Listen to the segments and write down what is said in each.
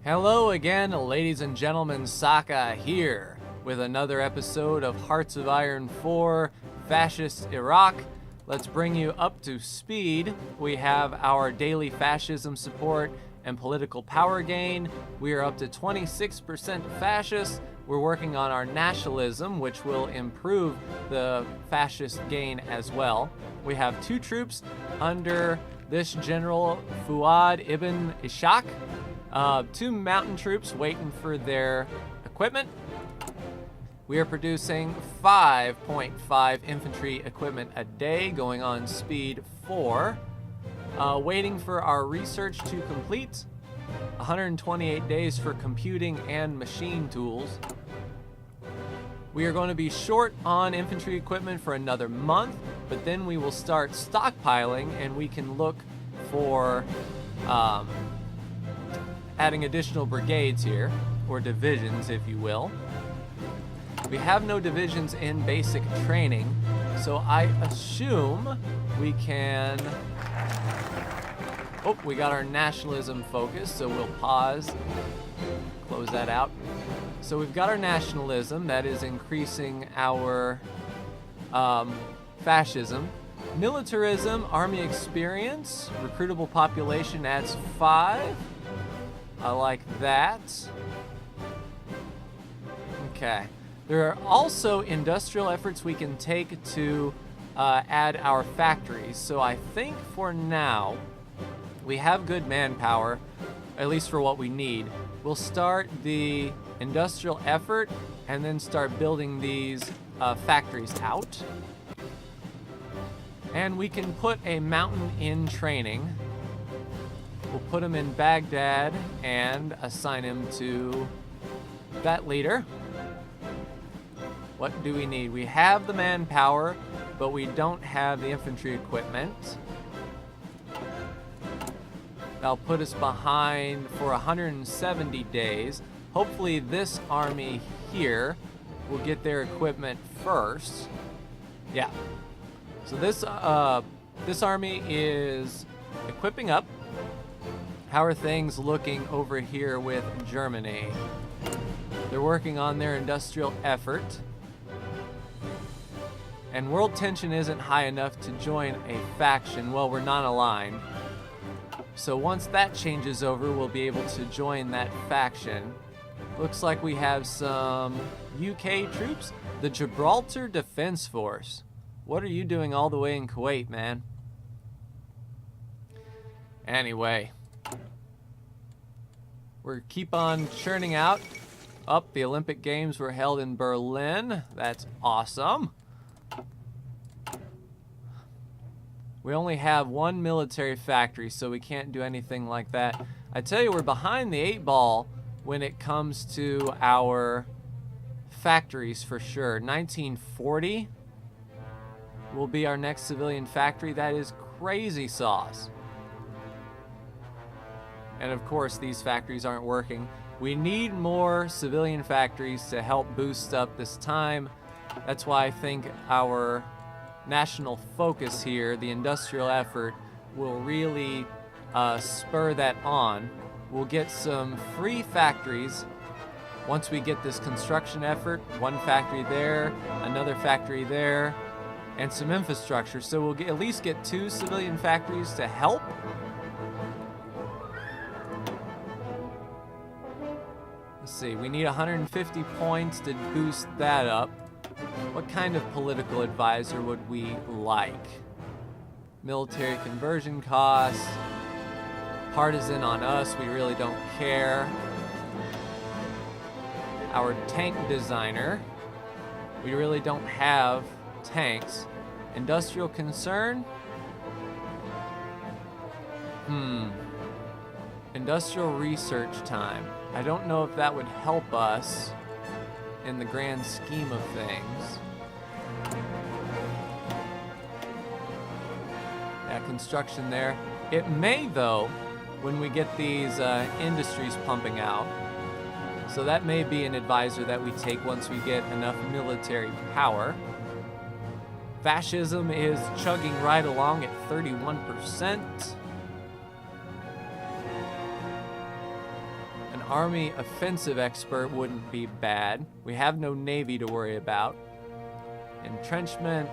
Hello again, ladies and gentlemen, Saka here with another episode of Hearts of Iron 4 Fascist Iraq. Let's bring you up to speed. We have our daily fascism support and political power gain. We are up to 26% fascist. We're working on our nationalism, which will improve the fascist gain as well. We have 2 troops under this General Fuad ibn Ishaq. 2 mountain troops waiting for their equipment. We are producing 5.5 infantry equipment a day, going on speed 4. Waiting for our research to complete. 128 days for computing and machine tools. We are going to be short on infantry equipment for another month, but then we will start stockpiling and we can look for adding additional brigades here, or divisions if you will. We have no divisions in basic training, so I assume we can... Oh, we got our nationalism focus, so we'll pause, close that out. So we've got our nationalism, that is increasing our fascism. Militarism, army experience, recruitable population adds 5. I like that. Okay. There are also industrial efforts we can take to add our factories. So I think for now, we have good manpower, at least for what we need. We'll start the industrial effort and then start building these factories out. And we can put a mountain in training. We'll put him in Baghdad and assign him to that leader. What do we need? We have the manpower, but we don't have the infantry equipment. That'll put us behind for 170 days. Hopefully this army here will get their equipment first. Yeah. So this army is equipping up. How are things looking over here with Germany? They're working on their industrial effort. And world tension isn't high enough to join a faction. Well, we're not aligned. So once that changes over, we'll be able to join that faction. Looks like we have some UK troops. The Gibraltar Defense Force. What are you doing all the way in Kuwait, man? Anyway. We keep on churning out. The Olympic Games were held in Berlin. That's awesome. We only have 1 military factory, so we can't do anything like that. I tell you, we're behind the 8 ball when it comes to our factories for sure. 1940 will be our next civilian factory. That is crazy sauce. And of course, these factories aren't working. We need more civilian factories to help boost up this time. That's why I think our national focus here, the industrial effort, will really spur that on. We'll get some free factories once we get this construction effort. 1 factory there, another factory there, and some infrastructure. So we'll at least get 2 civilian factories to help. Let's see, we need 150 points to boost that up. What kind of political advisor would we like? Military conversion costs. Partisan on us, we really don't care. Our tank designer. We really don't have tanks. Industrial concern? Industrial research time. I don't know if that would help us in the grand scheme of things. Yeah, construction there. It may, though, when we get these industries pumping out. So that may be an advisor that we take once we get enough military power. Fascism is chugging right along at 31%. army offensive expert wouldn't be bad. We have no navy to worry about. Entrenchment,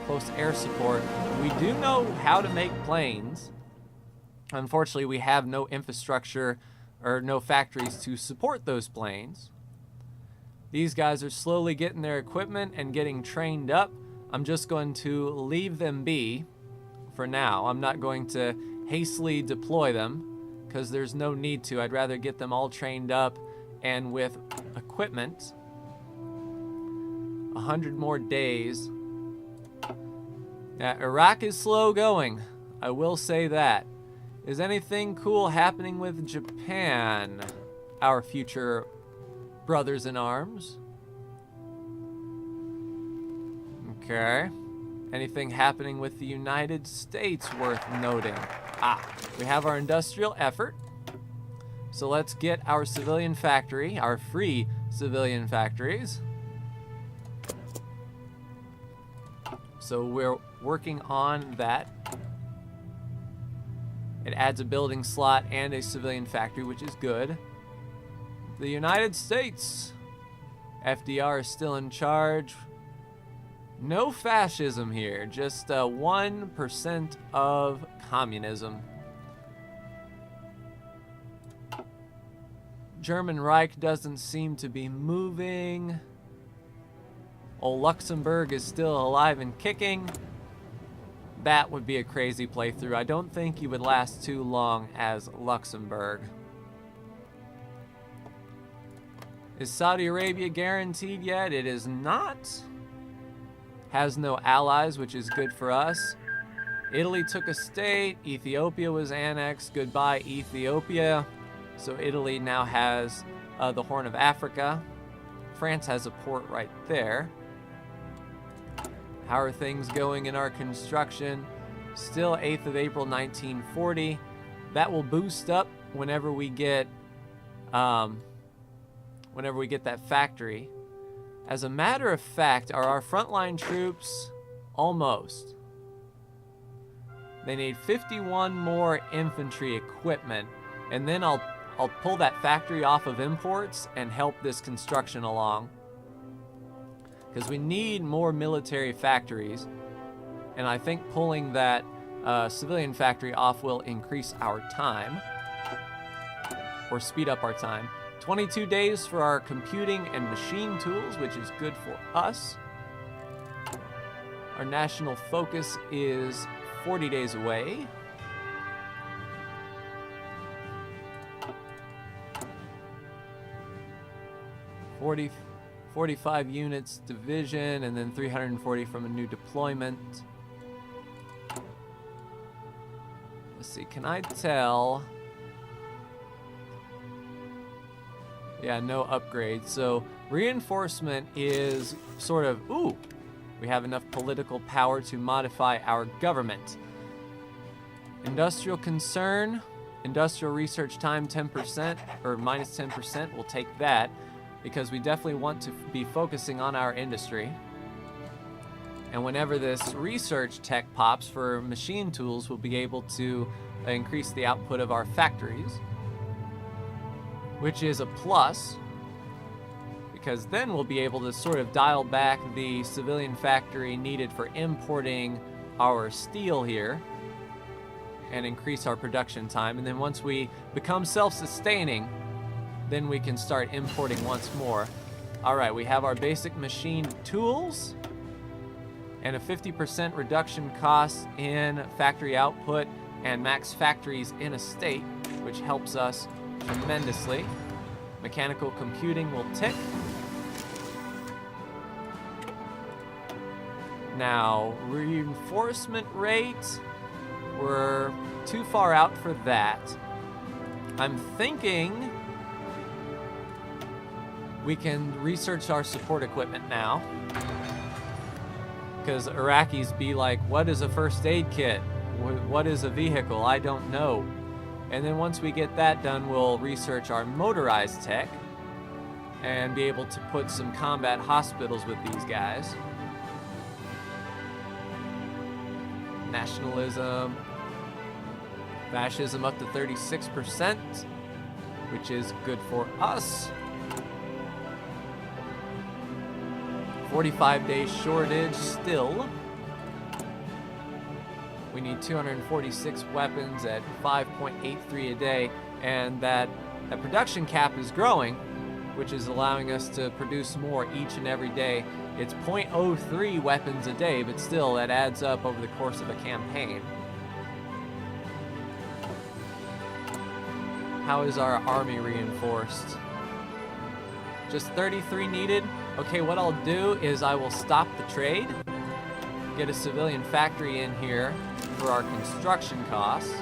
close air support. We do know how to make planes. Unfortunately, we have no infrastructure or no factories to support those planes. These guys are slowly getting their equipment and getting trained up. I'm just going to leave them be for now. I'm not going to hastily deploy them because there's no need to. I'd rather get them all trained up and with equipment. 100 more days. Iraq is slow going. I will say that. Is anything cool happening with Japan? Our future brothers in arms. Okay. Anything happening with the United States worth noting? We have our industrial effort. So let's get our civilian factory, our free civilian factories. So we're working on that. It adds a building slot and a civilian factory, which is good. The United States. FDR is still in charge. No fascism here, just 1% of communism. German Reich doesn't seem to be moving. Old Luxembourg is still alive and kicking. That would be a crazy playthrough. I don't think you would last too long as Luxembourg. Is Saudi Arabia guaranteed yet? It is not. Has no allies, which is good for us. Italy took a state. Ethiopia was annexed. Goodbye, Ethiopia. So Italy now has the Horn of Africa. France has a port right there. How are things going in our construction? Still 8th of April 1940. That will boost up whenever we get that factory. As a matter of fact, are our frontline troops almost? They need 51 more infantry equipment, and then I'll pull that factory off of imports and help this construction along. Because we need more military factories, and I think pulling that civilian factory off will increase our time, or speed up our time. 22 days for our computing and machine tools, which is good for us. Our national focus is 40 days away. $45 units division, and then 340 from a new deployment. Let's see, can I tell? Yeah, no upgrades. So reinforcement is sort of, we have enough political power to modify our government. Industrial concern, industrial research time 10%, or minus 10%, we'll take that. Because we definitely want to be focusing on our industry. And whenever this research tech pops for machine tools, we'll be able to increase the output of our factories, which is a plus, because then we'll be able to sort of dial back the civilian factory needed for importing our steel here and increase our production time. And then once we become self-sustaining, then we can start importing once more. All right, we have our basic machine tools and a 50% reduction cost in factory output and max factories in a state, which helps us tremendously. Mechanical computing will tick. Now, reinforcement rate, we're too far out for that. I'm thinking we can research our support equipment now. Because Iraqis be like, what is a first aid kit? What is a vehicle? I don't know. And then once we get that done, we'll research our motorized tech and be able to put some combat hospitals with these guys. Nationalism. Fascism up to 36%. which is good for us. 45-day shortage still. We need 246 weapons at 5.83 a day, and that production cap is growing, which is allowing us to produce more each and every day. It's 0.03 weapons a day, but still that adds up over the course of a campaign. How is our army reinforced? Just 33 needed. Okay, what I'll do is I will stop the trade, get a civilian factory in here for our construction costs.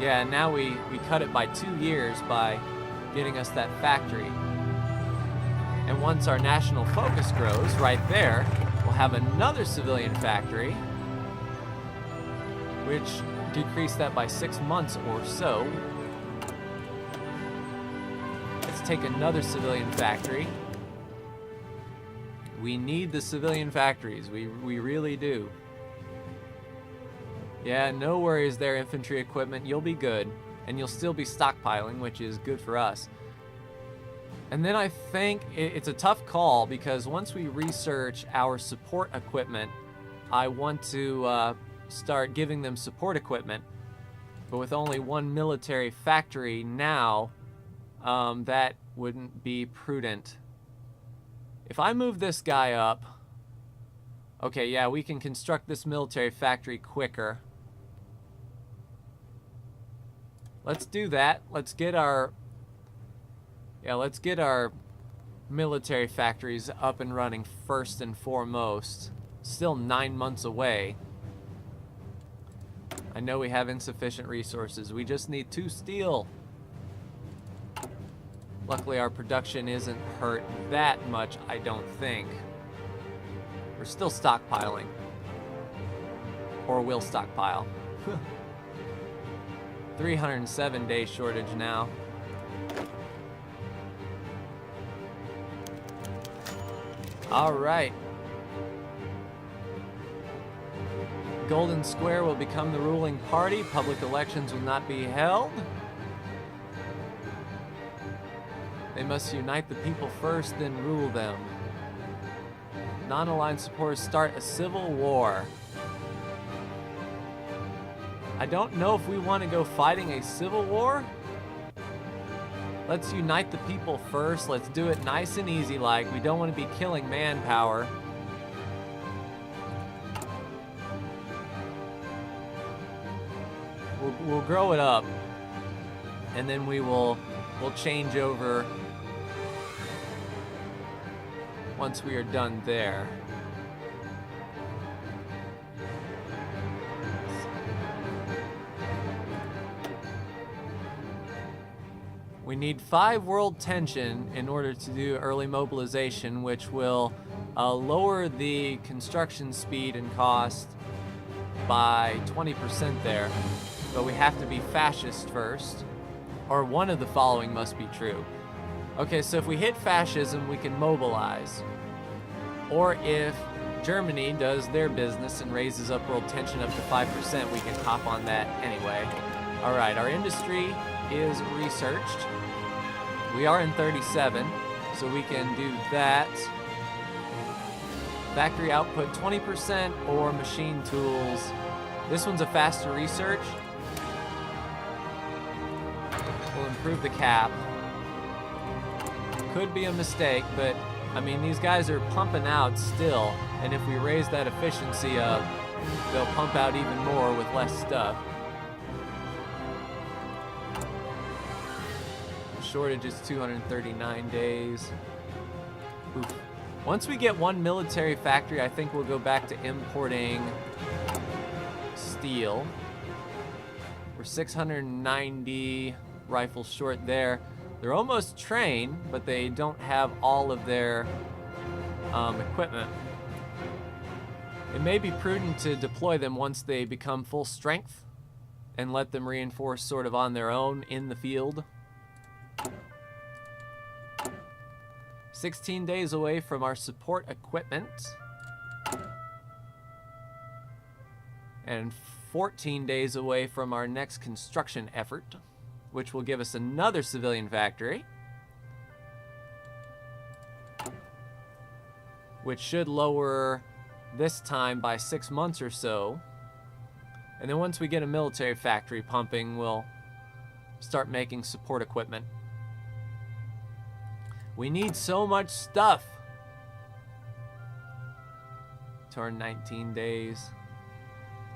Yeah, now we cut it by 2 years by getting us that factory. And once our national focus grows right there, we'll have another civilian factory, which decreased that by 6 months or so. Let's take another civilian factory. We need the civilian factories. We really do. Yeah, no worries there, infantry equipment. You'll be good. And you'll still be stockpiling, which is good for us. And then I think it's a tough call, because once we research our support equipment, I want to start giving them support equipment. But with only one military factory now, that wouldn't be prudent. If I move this guy up, okay, yeah, we can construct this military factory quicker. Let's do that. Let's get our military factories up and running first and foremost. Still 9 months away. I know we have insufficient resources. We just need 2 steel. Luckily, our production isn't hurt that much, I don't think. We're still stockpiling. Or will stockpile. 307-day shortage now. All right. Golden Square will become the ruling party. Public elections will not be held. They must unite the people first, then rule them. Non-aligned supporters start a civil war. I don't know if we want to go fighting a civil war. Let's unite the people first. Let's do it nice and easy like. We don't want to be killing manpower. We'll grow it up, and then we'll change over once we are done there. We need 5 world tension in order to do early mobilization, which will lower the construction speed and cost by 20% there. But we have to be fascist first, or one of the following must be true. Okay, so if we hit fascism, we can mobilize. Or if Germany does their business and raises up world tension up to 5%, we can hop on that anyway. All right, our industry is researched. We are in 37, so we can do that. Factory output 20% or machine tools. This one's a faster research. We'll improve the cap. Could be a mistake, but I mean, these guys are pumping out still, and if we raise that efficiency up, they'll pump out even more with less stuff. The shortage is 239 days. Oof. Once we get one military factory, I think we'll go back to importing steel. We're 690 rifles short there. They're almost trained, but they don't have all of their equipment. It may be prudent to deploy them once they become full strength and let them reinforce sort of on their own in the field. 16 days away from our support equipment. And 14 days away from our next construction effort. which will give us another civilian factory, which should lower this time by 6 months or so. And then once we get a military factory pumping, we'll start making support equipment. We need so much stuff. Turn 19 days.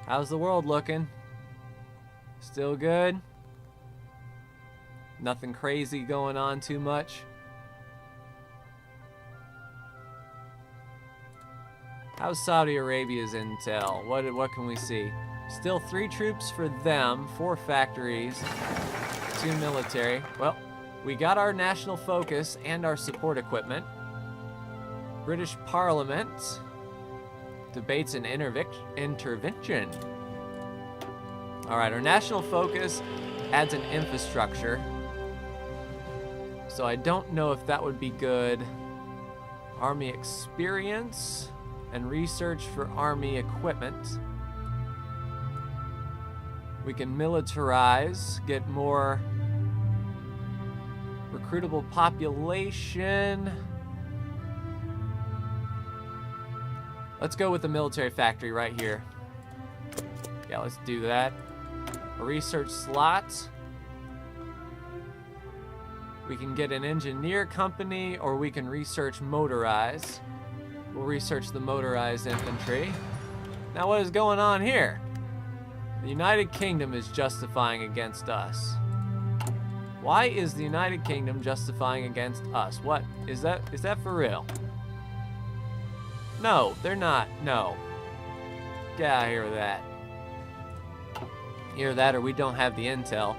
How's the world looking? Still good? Nothing crazy going on too much? How's Saudi Arabia's intel? What can we see? Still 3 troops for them, 4 factories, 2 military. Well, we got our national focus and our support equipment. British Parliament debates an intervention. All right, our national focus adds an infrastructure. So I don't know if that would be good. Army experience and research for army equipment. We can militarize, get more recruitable population. Let's go with the military factory right here. Yeah, let's do that. A research slot. We can get an engineer company, or we can research motorized. We'll research the motorized infantry. Now what is going on here? The United Kingdom is justifying against us. Why is the United Kingdom justifying against us? What? Is that for real? No, they're not. No. Get out of here with that. Either that or we don't have the intel.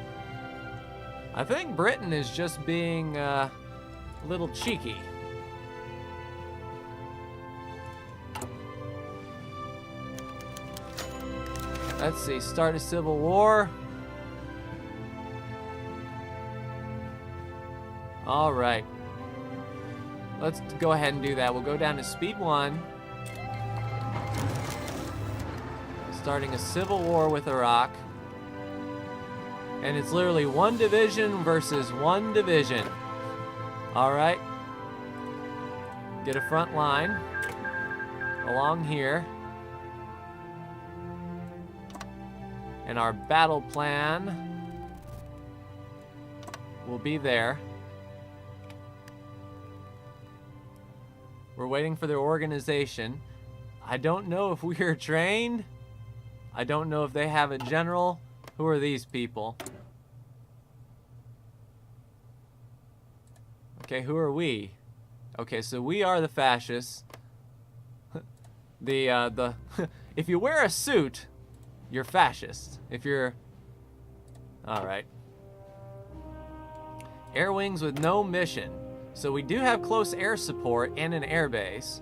I think Britain is just being a little cheeky. Let's see, start a civil war. All right. Let's go ahead and do that. We'll go down to speed 1. Starting a civil war with Iraq. And it's literally 1 division versus 1 division. All right. Get a front line along here. And our battle plan will be there. We're waiting for their organization. I don't know if we are trained. I don't know if they have a general. Who are these people? Okay, who are we? Okay, so we are the fascists. If you wear a suit, you're fascist. If you're... Alright. Air wings with no mission. So we do have close air support and an air base.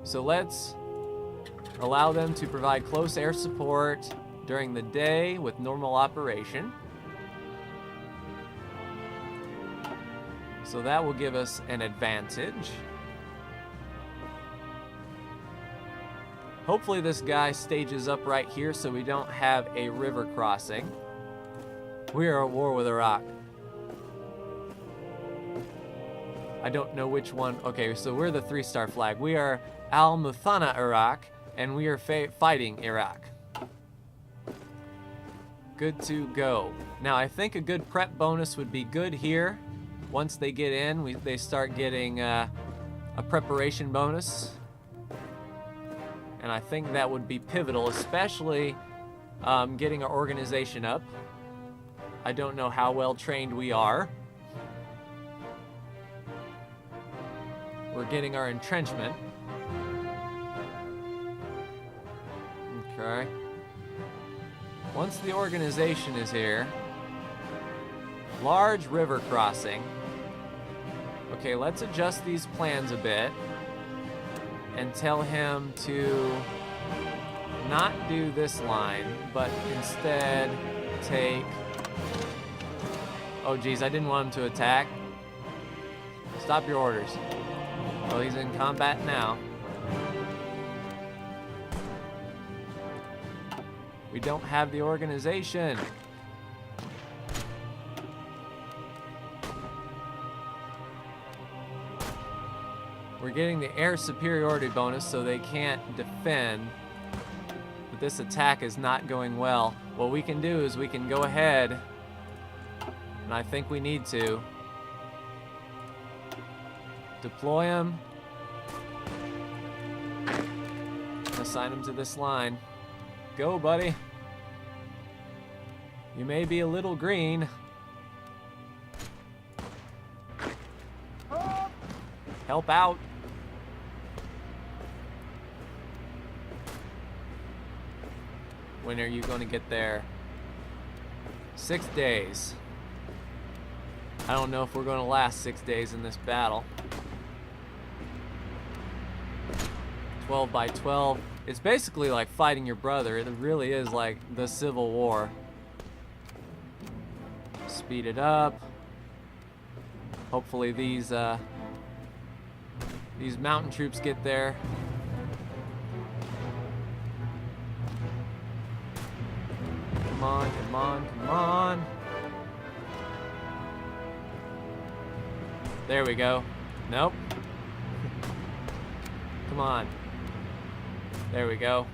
So let's allow them to provide close air support during the day with normal operation. So that will give us an advantage. Hopefully this guy stages up right here so we don't have a river crossing. We are at war with Iraq. I don't know which one. Okay, so we're the 3-star flag. We are Al-Muthana, Iraq, and we are fighting Iraq. Good to go. Now, I think a good prep bonus would be good here. Once they get in, they start getting a preparation bonus. And I think that would be pivotal, especially getting our organization up. I don't know how well trained we are. We're getting our entrenchment. Okay. Once the organization is here, large river crossing. Okay, let's adjust these plans a bit and tell him to not do this line, but instead take... Oh geez, I didn't want him to attack. Stop your orders. Well, he's in combat now. We don't have the organization. We're getting the air superiority bonus, so they can't defend. But this attack is not going well. What we can do is we can go ahead, and I think we need to deploy him. Assign him to this line. Go, buddy. You may be a little green. Help out. When are you going to get there? 6 days. I don't know if we're going to last 6 days in this battle. 12 by 12. It's basically like fighting your brother. It really is like the Civil War. Speed it up. Hopefully these mountain troops get there. Come on, come on, come on. There we go. Nope. Come on. There we go.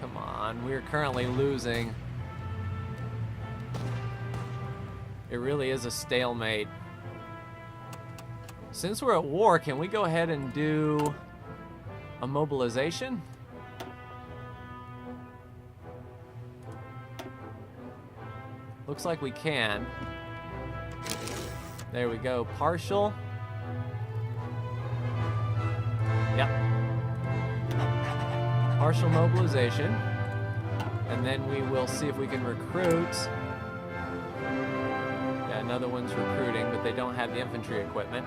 Come on, we're currently losing. It really is a stalemate. Since we're at war, can we go ahead and do a mobilization? Looks like we can. There we go. Partial. Yep. Partial mobilization. And then we will see if we can recruit. Yeah, another one's recruiting, but they don't have the infantry equipment.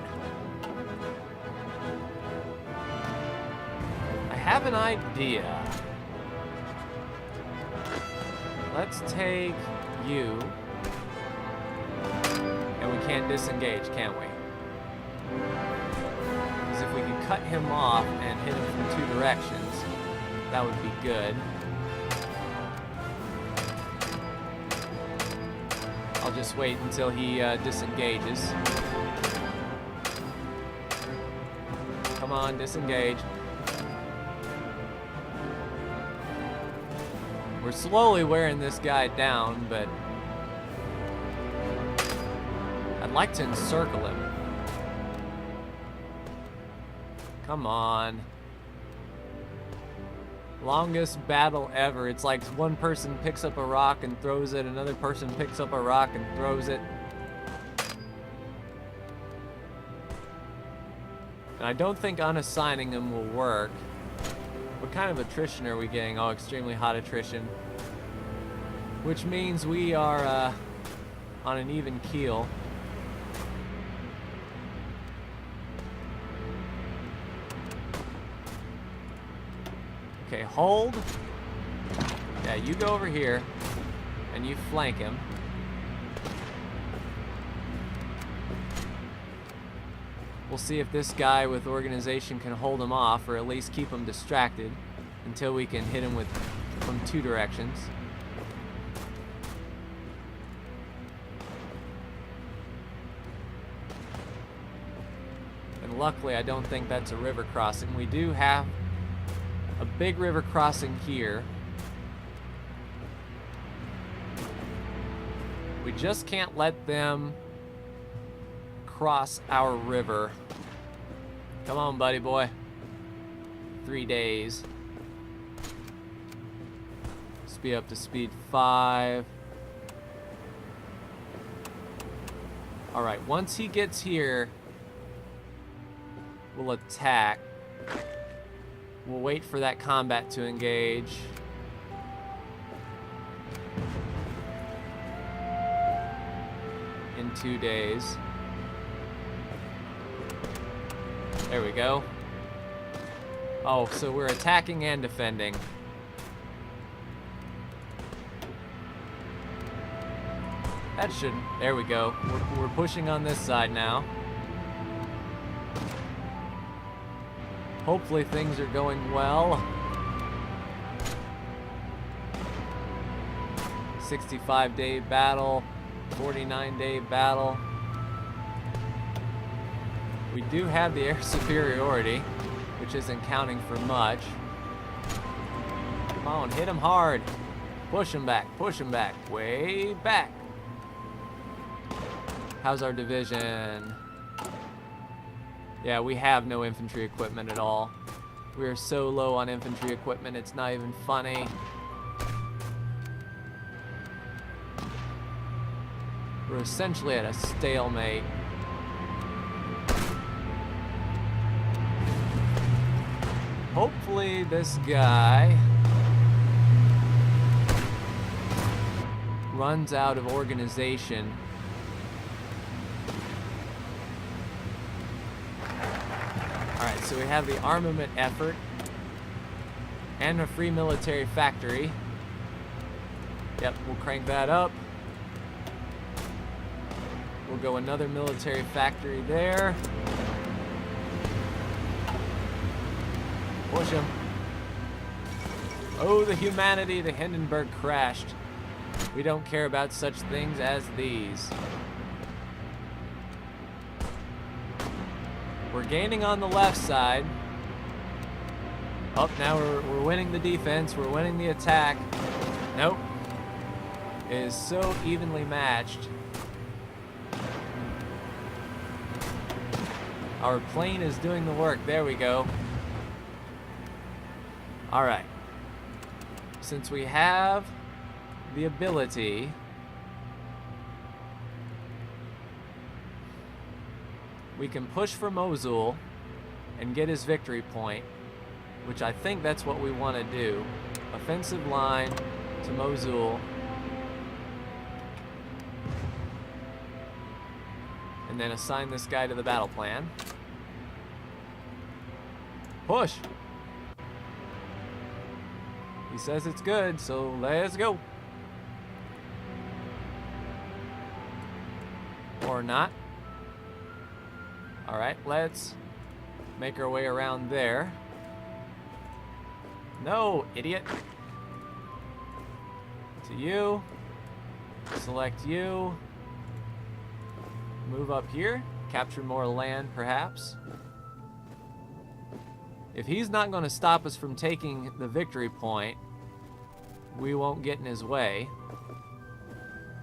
I have an idea. Let's take you. And we can't disengage, can we? Because if we could cut him off and hit him from 2 directions, that would be good. I'll just wait until he disengages. Come on, disengage. We're slowly wearing this guy down, but I'd like to encircle him. Come on. Longest battle ever. It's like one person picks up a rock and throws it, another person picks up a rock and throws it. And I don't think unassigning him will work. What kind of attrition are we getting? Oh, extremely hot attrition. Which means we are on an even keel. Okay, hold. Yeah, you go over here and you flank him. We'll see if this guy with organization can hold him off, or at least keep him distracted until we can hit him with from 2 directions. And luckily, I don't think that's a river crossing. We do have a big river crossing here. We just can't let them cross our river. Come on, buddy boy. 3 days. Speed up to speed 5. Alright, once he gets here, we'll attack. We'll wait for that combat to engage. In 2 days. There we go. Oh, so we're attacking and defending. That shouldn't. There we go. We're pushing on this side now. Hopefully things are going well. 65-day battle, 49-day battle. do have the air superiority, which isn't counting for much. Come on, hit him hard. Push him back, way back. How's our division? Yeah, we have no infantry equipment at all. We are so low on infantry equipment, it's not even funny. We're essentially at a stalemate. Hopefully this guy runs out of organization. Alright, so we have the armament effort and a free military factory. Yep, we'll crank that up. We'll go another military factory there. Push him. Oh, the humanity, the Hindenburg crashed. We don't care about such things as these. We're gaining on the left side. Oh, now we're winning the defense. We're winning the attack. Nope. It is so evenly matched. Our plane is doing the work. There we go. All right. Since we have the ability, we can push for Mosul and get his victory point, which I think that's what we want to do. Offensive line to Mosul. And then assign this guy to the battle plan. Push! He says it's good, so let's go. Or not. Alright, let's make our way around there. No, idiot. To you. Select you. Move up here. Capture more land, perhaps. If he's not going to stop us from taking the victory point, we won't get in his way.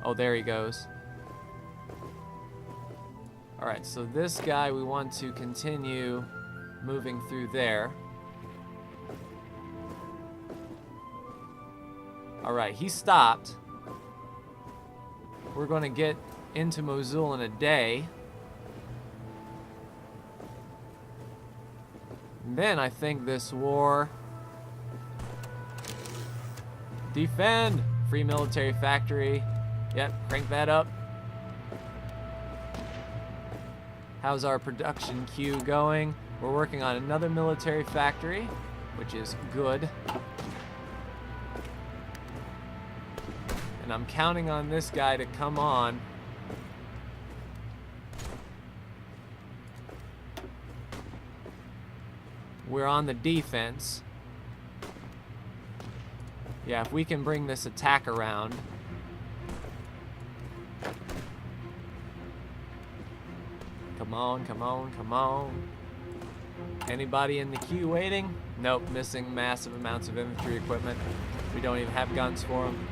Oh, there he goes. Alright, so this guy we want to continue moving through there. Alright, he stopped. We're going to get into Mosul in a day. And then I think this war... Defend! Free military factory. Yep, crank that up. How's our production queue going? We're working on another military factory, which is good. And I'm counting on this guy to come on. We're on the defense. Yeah, if we can bring this attack around. Come on, come on, come on. Anybody in the queue waiting? Nope, missing massive amounts of infantry equipment. We don't even have guns for them.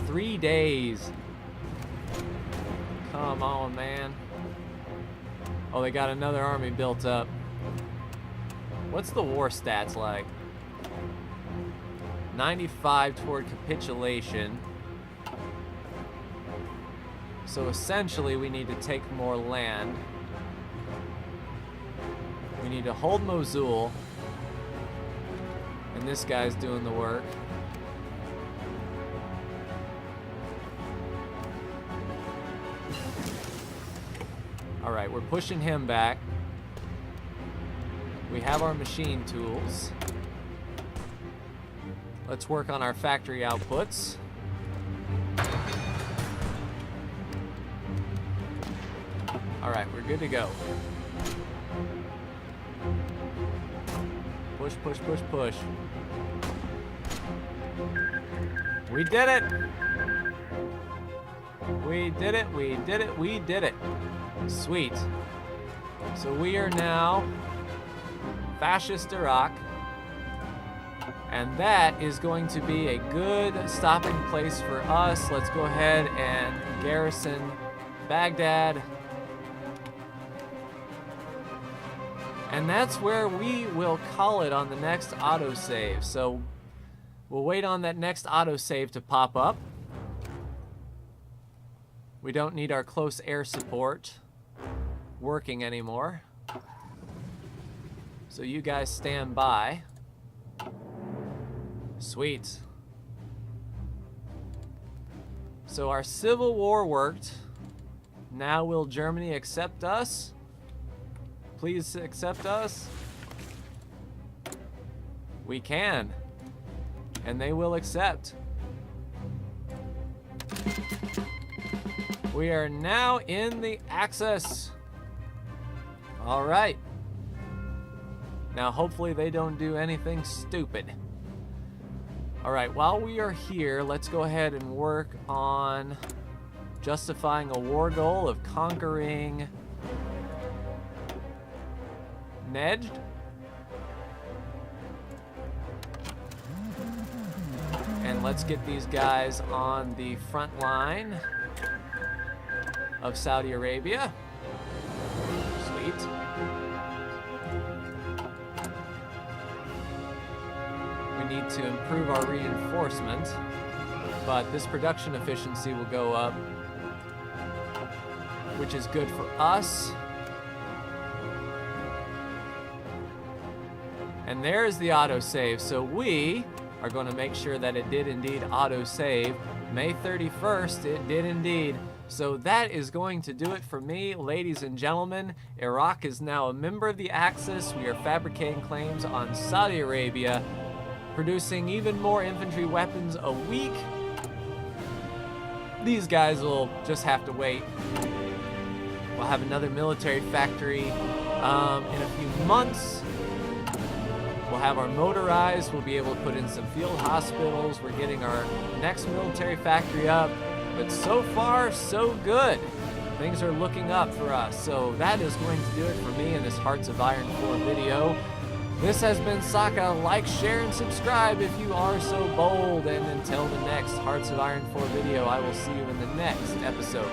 3 days. Come on, man. Oh, they got another army built up. What's the war stats like? 95 toward capitulation. So essentially we need to take more land. We need to hold Mosul. And this guy's doing the work. Alright, we're pushing him back. We have our machine tools. Let's work on our factory outputs. Alright, we're good to go. Push, push, push, push. We did it! We did it, we did it, we did it. Sweet. So we are now Fascist Iraq. And that is going to be a good stopping place for us. Let's go ahead and garrison Baghdad. And that's where we will call it on the next autosave. So we'll wait on that next autosave to pop up. We don't need our close air support working anymore. So you guys stand by. Sweet. So our civil war worked. Now will Germany accept us? Please accept us. We can. And they will accept. We are now in the Axis. All right. Now hopefully they don't do anything stupid. All right, while we are here, let's go ahead and work on justifying a war goal of conquering Nejd. And let's get these guys on the front line of Saudi Arabia. Sweet. We need to improve our reinforcement, but this production efficiency will go up, which is good for us. And there's the autosave. So we are going to make sure that it did indeed autosave. May 31st, it did indeed. So that is going to do it for me, ladies and gentlemen. Iraq is now a member of the Axis. We are fabricating claims on Saudi Arabia, producing even more infantry weapons a week. These guys will just have to wait. We'll have another military factory in a few months. We'll have our motorized. We'll be able to put in some field hospitals. We're getting our next military factory up. But so far, so good. Things are looking up for us. So that is going to do it for me in this Hearts of Iron 4 video. This has been Saka. Like, share, and subscribe if you are so bold. And until the next Hearts of Iron 4 video, I will see you in the next episode.